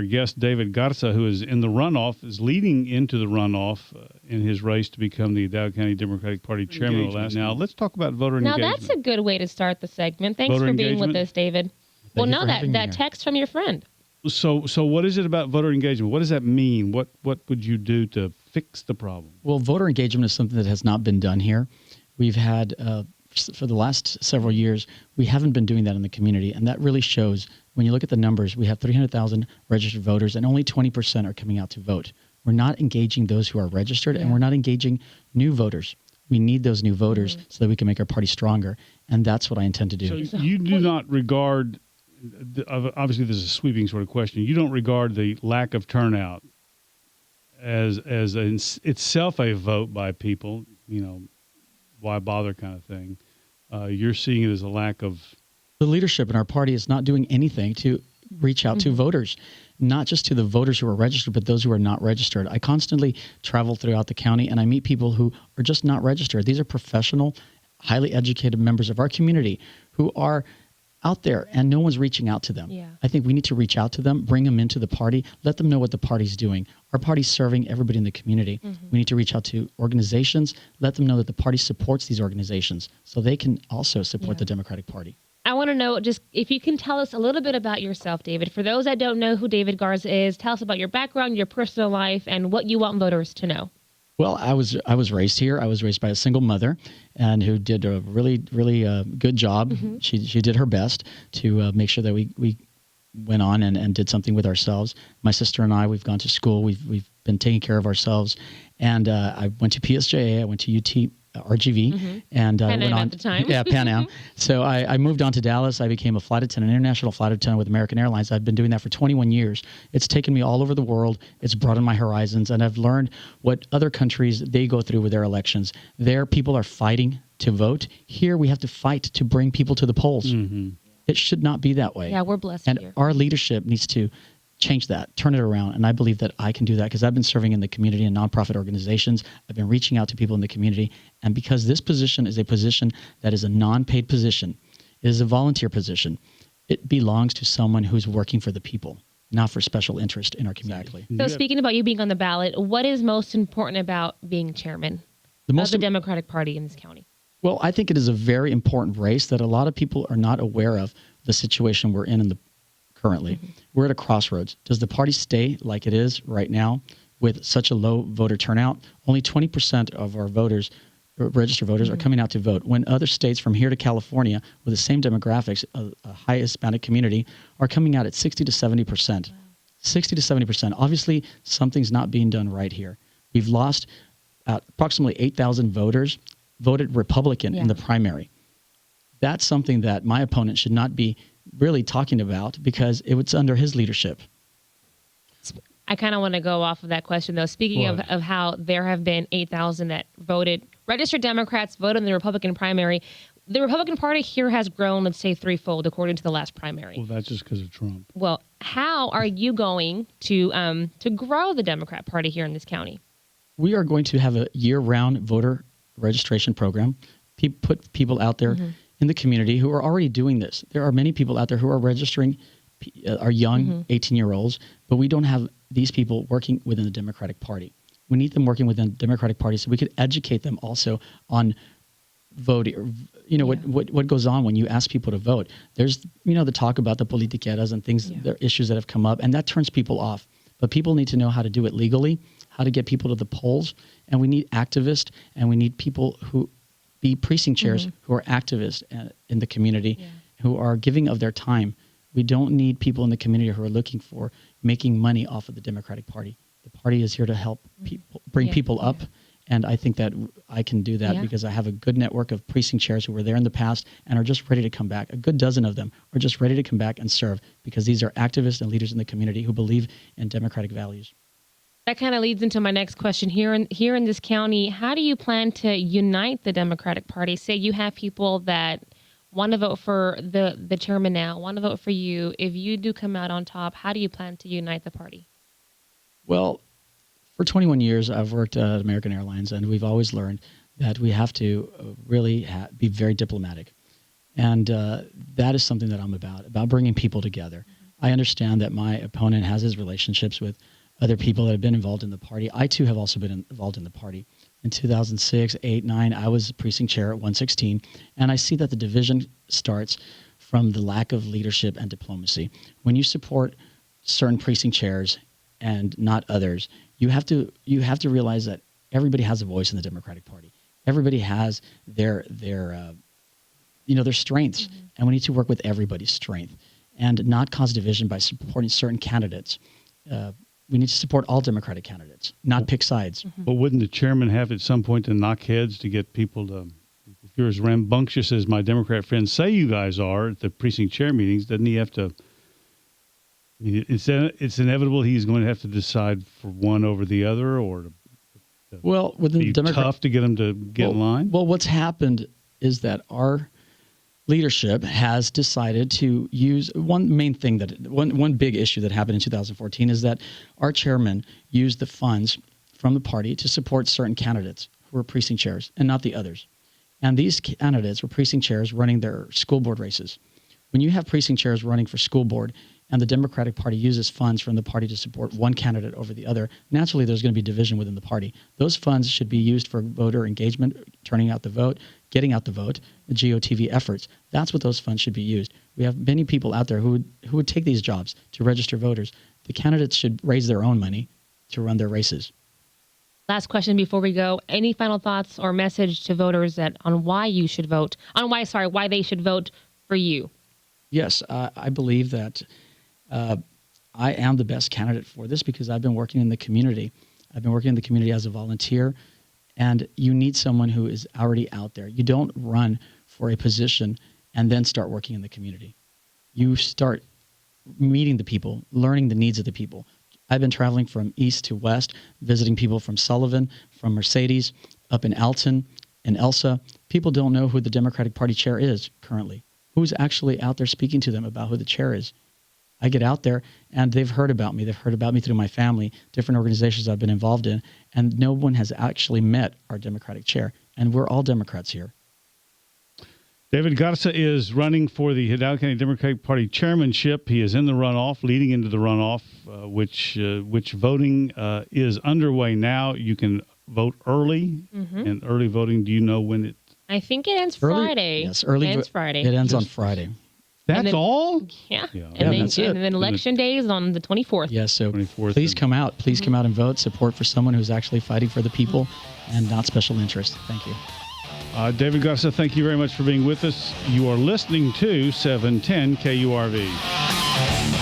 our guest, David Garza, who is in the runoff, is leading into the runoff in his race to become the Dow County Democratic Party chairman. Now, let's talk about voter engagement. Now, that's a good way to start the segment. Thanks for being with us, David. Well, now that text from your friend. So what is it about voter engagement? What does that mean? What would you do to fix the problem? Well, voter engagement is something that has not been done here. We've had, for the last several years, we haven't been doing that in the community, and that really shows. When you look at the numbers, we have 300,000 registered voters, and only 20% are coming out to vote. We're not engaging those who are registered, and we're not engaging new voters. We need those new voters so that we can make our party stronger, and that's what I intend to do. So you do not regard, obviously this is a sweeping sort of question, you don't regard the lack of turnout as itself a vote by people, why bother kind of thing. You're seeing it as a lack of... The leadership in our party is not doing anything to reach out to voters, not just to the voters who are registered, but those who are not registered. I constantly travel throughout the county, and I meet people who are just not registered. These are professional, highly educated members of our community who are out there, and no one's reaching out to them. Yeah. I think we need to reach out to them, bring them into the party, let them know what the party's doing. Our party's serving everybody in the community. We need to reach out to organizations, let them know that the party supports these organizations so they can also support the Democratic Party. I want to know, just if you can tell us a little bit about yourself, David. For those that don't know who David Garza is, tell us about your background, your personal life, and what you want voters to know. Well, I was raised here. I was raised by a single mother, and who did a really good job. She did her best to make sure that we went on and did something with ourselves. My sister and I, we've gone to school. We've been taking care of ourselves, and I went to PSJA. I went to UT. RGV, and went on at the time. Pan Am. So I moved on to Dallas. I became a flight attendant, international flight attendant with American Airlines. I've been doing that for 21 years. It's taken me all over the world. It's broadened my horizons, and I've learned what other countries they go through with their elections. There, people are fighting to vote. Here, we have to fight to bring people to the polls. It should not be that way. Yeah, we're blessed and here. Our leadership needs to change that, turn it around, and I believe that I can do that because I've been serving in the community and nonprofit organizations. I've been reaching out to people in the community, and because this position is a position that is a non-paid position, it is a volunteer position, it belongs to someone who's working for the people, not for special interest in our community. So speaking about you being on the ballot, what is most important about being chairman of the Democratic Party in this county? Well, I think it is a very important race that a lot of people are not aware of the situation we're in the currently. We're at a crossroads. Does the party stay like it is right now with such a low voter turnout? Only 20% of our voters, registered voters, are coming out to vote. When other states from here to California with the same demographics, a high Hispanic community, are coming out at 60 to 70%. Wow. 60 to 70%. Obviously, something's not being done right here. We've lost approximately 8,000 voters voted Republican in the primary. That's something that my opponent should not be really talking about because it was under his leadership. I kind of want to go off of that question, though. Speaking of how there have been 8,000 that voted, registered Democrats voted in the Republican primary. The Republican Party here has grown, let's say, threefold according to the last primary. Well, that's just because of Trump. Well, how are you going to grow the Democrat Party here in this county? We are going to have a year-round voter registration program. Put people out there in the community who are already doing this. There are many people out there who are registering, are young 18-year-olds, but we don't have these people working within the Democratic Party. We need them working within the Democratic Party so we could educate them also on voting. What goes on when you ask people to vote. There's the talk about the politiqueras and things, there are issues that have come up, and that turns people off. But people need to know how to do it legally, how to get people to the polls, and we need activists, and we need people who be precinct chairs who are activists in the community, who are giving of their time. We don't need people in the community who are looking for making money off of the Democratic Party. The party is here to help people, bring people up, and I think that I can do that because I have a good network of precinct chairs who were there in the past and are just ready to come back. A good dozen of them are just ready to come back and serve because these are activists and leaders in the community who believe in democratic values. That kind of leads into my next question. Here in this county, how do you plan to unite the Democratic Party? Say you have people that want to vote for the chairman now, want to vote for you. If you do come out on top, how do you plan to unite the party? Well, for 21 years, I've worked at American Airlines, and we've always learned that we have to really be very diplomatic. And that is something that I'm about bringing people together. I understand that my opponent has his relationships with other people that have been involved in the party. I, too, have also been involved in the party. In 2006, 8, 9, I was precinct chair at 116, and I see that the division starts from the lack of leadership and diplomacy. When you support certain precinct chairs and not others, you have to realize that everybody has a voice in the Democratic Party. Everybody has their strengths, and we need to work with everybody's strength and not cause division by supporting certain candidates. We need to support all Democratic candidates, not pick sides. But wouldn't the chairman have at some point to knock heads to get people to, if you're as rambunctious as my Democrat friends say you guys are at the precinct chair meetings, doesn't he have to, I mean, it's inevitable he's going to have to decide for one over the other, or Well, within be the Democrat, tough to get him to get in line? Well, what's happened is that our leadership has decided to use one main thing one big issue that happened in 2014 is that our chairman used the funds from the party to support certain candidates who were precinct chairs and not the others. And these candidates were precinct chairs running their school board races. When you have precinct chairs running for school board and the Democratic Party uses funds from the party to support one candidate over the other, naturally there's going to be division within the party. Those funds should be used for voter engagement, turning out the vote, getting out the vote, the GOTV efforts. That's what those funds should be used. We have many people out there who would take these jobs to register voters. The candidates should raise their own money to run their races. Last question before we go. Any final thoughts or message to voters on why you should vote, why they should vote for you? Yes, I believe that I am the best candidate for this because I've been working in the community. I've been working in the community as a volunteer, and you need someone who is already out there. You don't run for a position and then start working in the community. You start meeting the people, learning the needs of the people. I've been traveling from east to west, visiting people from Sullivan, from Mercedes, up in Alton, and Elsa. People don't know who the Democratic Party chair is currently. Who's actually out there speaking to them about who the chair is? I get out there, and they've heard about me. They've heard about me through my family, different organizations I've been involved in, and no one has actually met our Democratic chair. And we're all Democrats here. David Garza is running for the Hidalgo County Democratic Party chairmanship. He is in the runoff, leading into the runoff, which voting is underway now. You can vote early, and early voting, do you know when it? I think it ends Early? Friday. Yes, early. It ends Friday. It ends on Friday. That's all? Yeah. That's it. And then election day is on the 24th. Yes, so 24th please come out. Please come out and vote. Support for someone who's actually fighting for the people and not special interest. Thank you. David Garza, thank you very much for being with us. You are listening to 710 KURV.